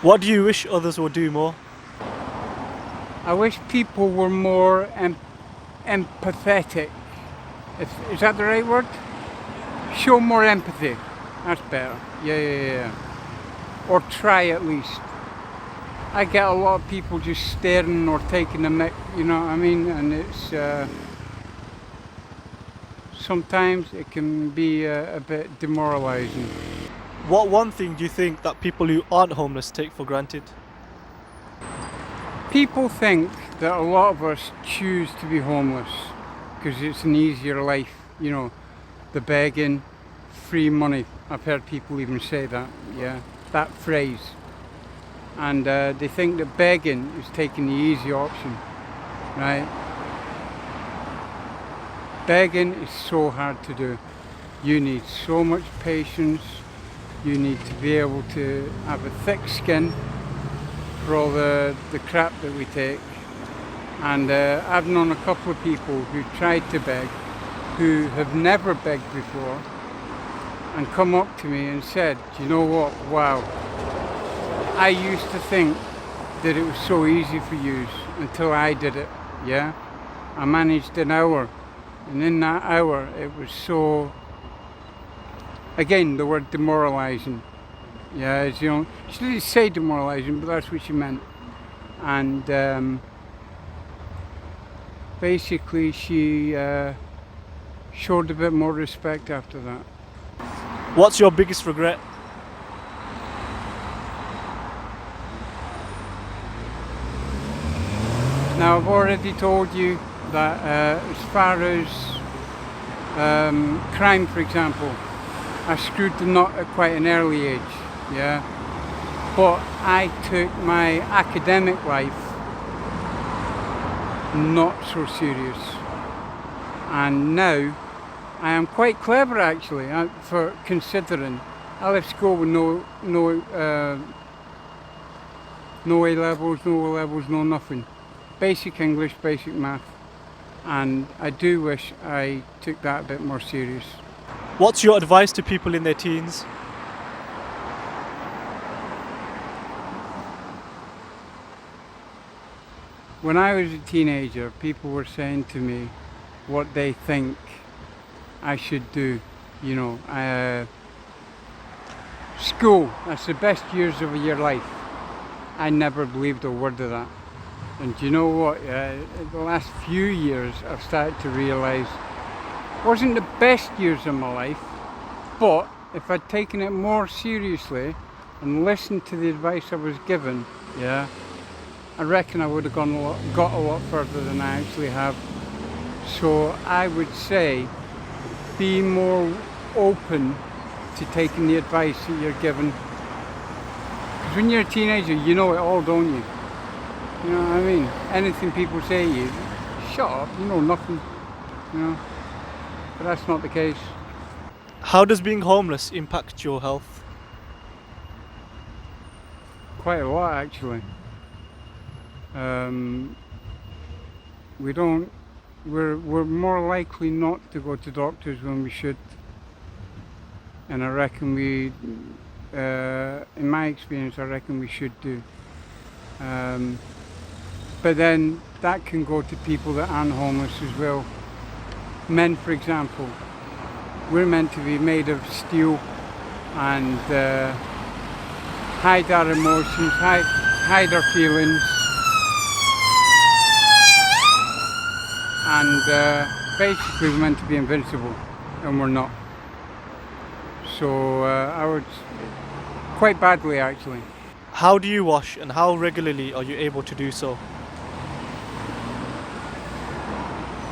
What do you wish others would do more? I wish people were more empathetic. Is that the right word? Show more empathy. That's better. Yeah. Or try at least. I get a lot of people just staring or taking a mic, you know what I mean? And it's sometimes it can be a bit demoralizing. What one thing do you think that people who aren't homeless take for granted? People think that a lot of us choose to be homeless because it's an easier life, you know, the begging, free money. I've heard people even say that, yeah, that phrase. And they think that begging is taking the easy option, right? Begging is so hard to do. You need so much patience. You need to be able to have a thick skin for all the crap that we take. And I've known a couple of people who tried to beg, who have never begged before, and come up to me and said, do you know what, wow, I used to think that it was so easy for you until I did it, yeah? I managed an hour, and in that hour it was so, again, the word demoralizing. Yeah, you know, she didn't say demoralizing, but that's what she meant. And basically she showed a bit more respect after that. What's your biggest regret? Now, I've already told you that as far as crime, for example, I screwed the knot at quite an early age, yeah? But I took my academic life not so serious. And now, I am quite clever actually, for considering. I left school with no A-levels, no O-levels, no nothing. Basic English, basic math. And I do wish I took that a bit more serious. What's your advice to people in their teens? When I was a teenager, people were saying to me what they think I should do. You know, school, that's the best years of your life. I never believed a word of that. And do you know what? The last few years I've started to realise it wasn't the best years of my life, but if I'd taken it more seriously and listened to the advice I was given, yeah, I reckon I would have got a lot further than I actually have. So I would say be more open to taking the advice that you're given. Because when you're a teenager, you know it all, don't you? You know what I mean? Anything people say to you, shut up, you know nothing. You know? But that's not the case. How does being homeless impact your health? Quite a lot actually. We're more likely not to go to doctors when we should. And I reckon in my experience, I reckon we should do. But then that can go to people that aren't homeless as well. Men, for example, we're meant to be made of steel and hide our emotions, hide our feelings. And basically we're meant to be invincible, and we're not. So I would, quite badly actually. How do you wash and how regularly are you able to do so?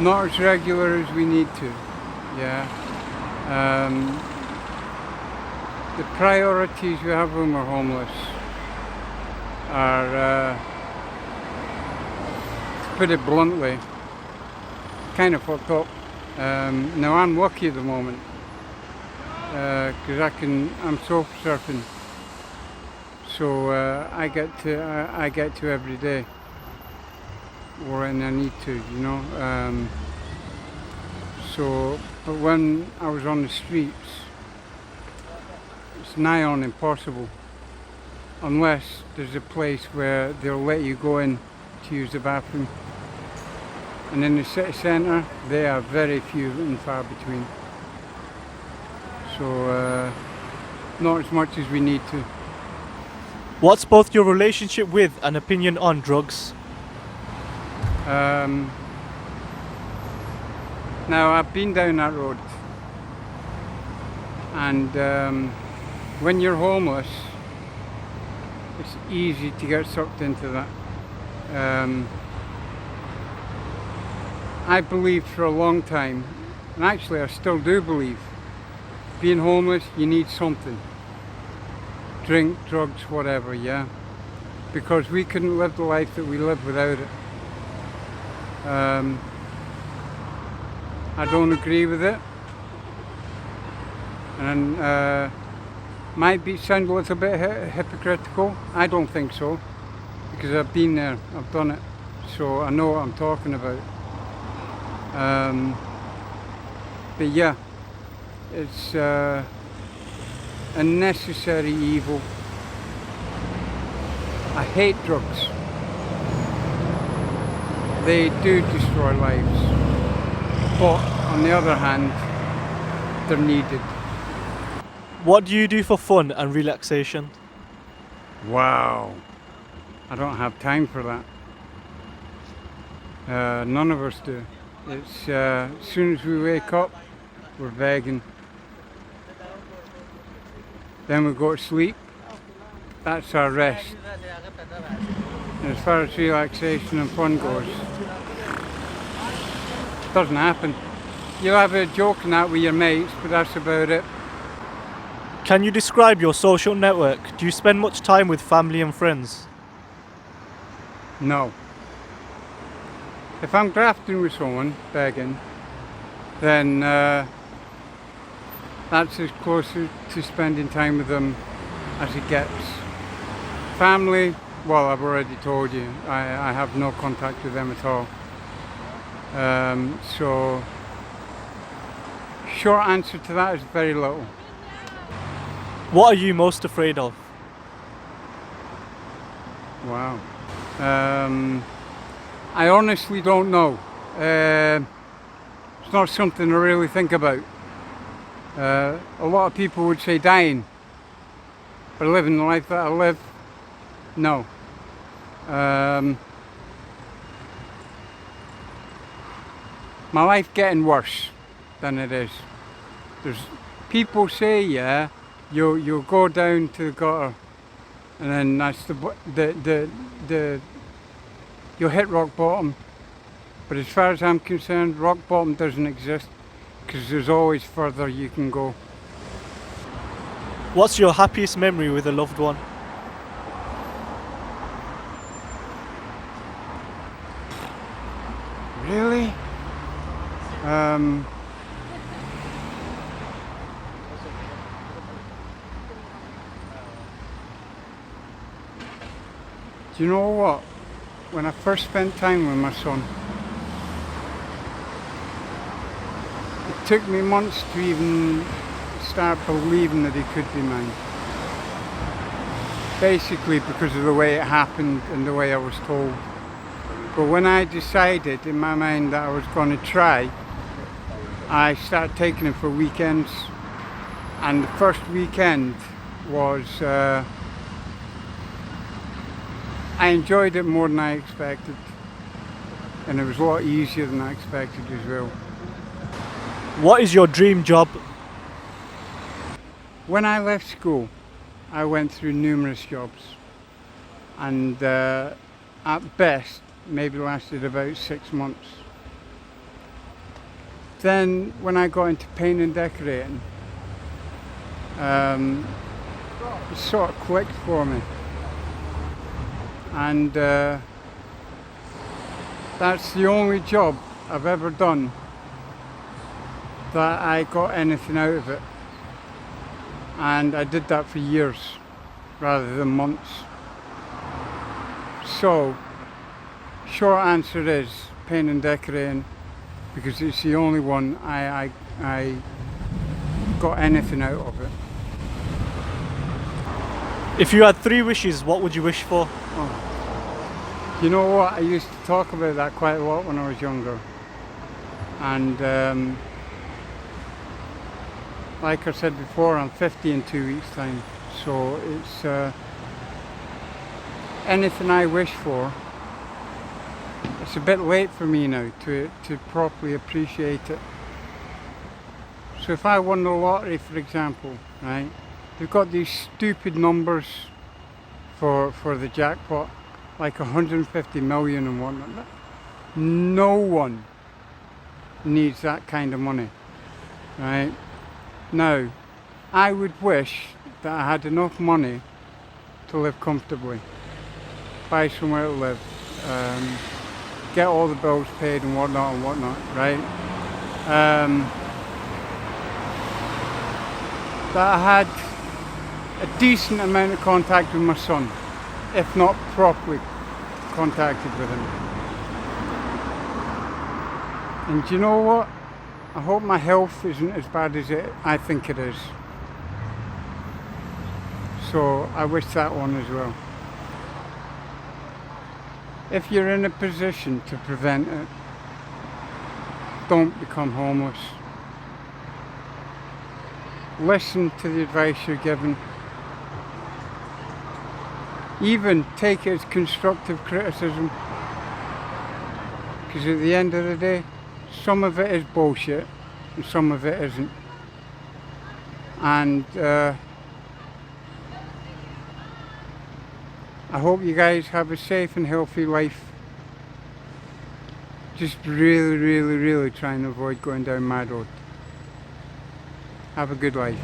Not as regular as we need to, yeah. The priorities we have when we're homeless are, to put it bluntly, kind of fucked up. Now I'm lucky at the moment because I'm surf surfing, so I get to every day when I need to, you know. But when I was on the streets, it's nigh on impossible. unless there's a place where they'll let you go in to use the bathroom. And in the city centre, they are very few and far between. So not as much as we need to. What's both your relationship with and opinion on drugs? Now, I've been down that road, and when you're homeless, it's easy to get sucked into that. I believed for a long time, and actually I still do believe, being homeless, you need something. Drink, drugs, whatever, yeah? Because we couldn't live the life that we live without it. I don't agree with it, and might sound a little bit hypocritical. I don't think so, because I've been there, I've done it, so I know what I'm talking about. But yeah, it's a necessary evil. I hate drugs. They do destroy lives, but on the other hand, they're needed. What do you do for fun and relaxation? Wow, I don't have time for that. None of us do. It's as soon as we wake up, we're begging. Then we go to sleep. That's our rest. And as far as relaxation and fun goes, it doesn't happen. You'll have a joke and that with your mates, but that's about it. Can you describe your social network? Do you spend much time with family and friends? No. If I'm grafting with someone, begging, then that's as close to spending time with them as it gets. Family, well, I've already told you, I have no contact with them at all. So, short answer to that is very little. What are you most afraid of? Wow. I honestly don't know. It's not something I really think about. A lot of people would say dying, but living the life that I live, no. My life getting worse than it is. There's people say, yeah, you'll go down to the gutter, and then that's the you'll hit rock bottom. But as far as I'm concerned, rock bottom doesn't exist, because there's always further you can go. What's your happiest memory with a loved one? Really? Do you know what? When I first spent time with my son, it took me months to even start believing that he could be mine. Basically because of the way it happened and the way I was told. But when I decided in my mind that I was going to try, I started taking him for weekends. And the first weekend was, I enjoyed it more than I expected. And it was a lot easier than I expected as well. What is your dream job? When I left school, I went through numerous jobs. And at best, maybe lasted about 6 months. Then when I got into painting and decorating, it sort of clicked for me. And that's the only job I've ever done that I got anything out of it. And I did that for years rather than months. So, short answer is painting and decorating, because it's the only one I got anything out of it. If you had 3 wishes, what would you wish for? You know what? I used to talk about that quite a lot when I was younger. And like I said before, I'm 50 in 2 weeks' time. So it's anything I wish for, it's a bit late for me now to properly appreciate it. So if I won the lottery, for example, right, they've got these stupid numbers for the jackpot, like 150 million and whatnot. No one needs that kind of money, right? Now, I would wish that I had enough money to live comfortably, buy somewhere to live, get all the bills paid and whatnot, right? That I had a decent amount of contact with my son, if not properly contacted with him. And do you know what? I hope my health isn't as bad as I think it is. So I wish that one as well. If you're in a position to prevent it, don't become homeless. Listen to the advice you're given. Even take it as constructive criticism. Because at the end of the day, some of it is bullshit and some of it isn't. And I hope you guys have a safe and healthy life. Just really try and avoid going down my road. Have a good life.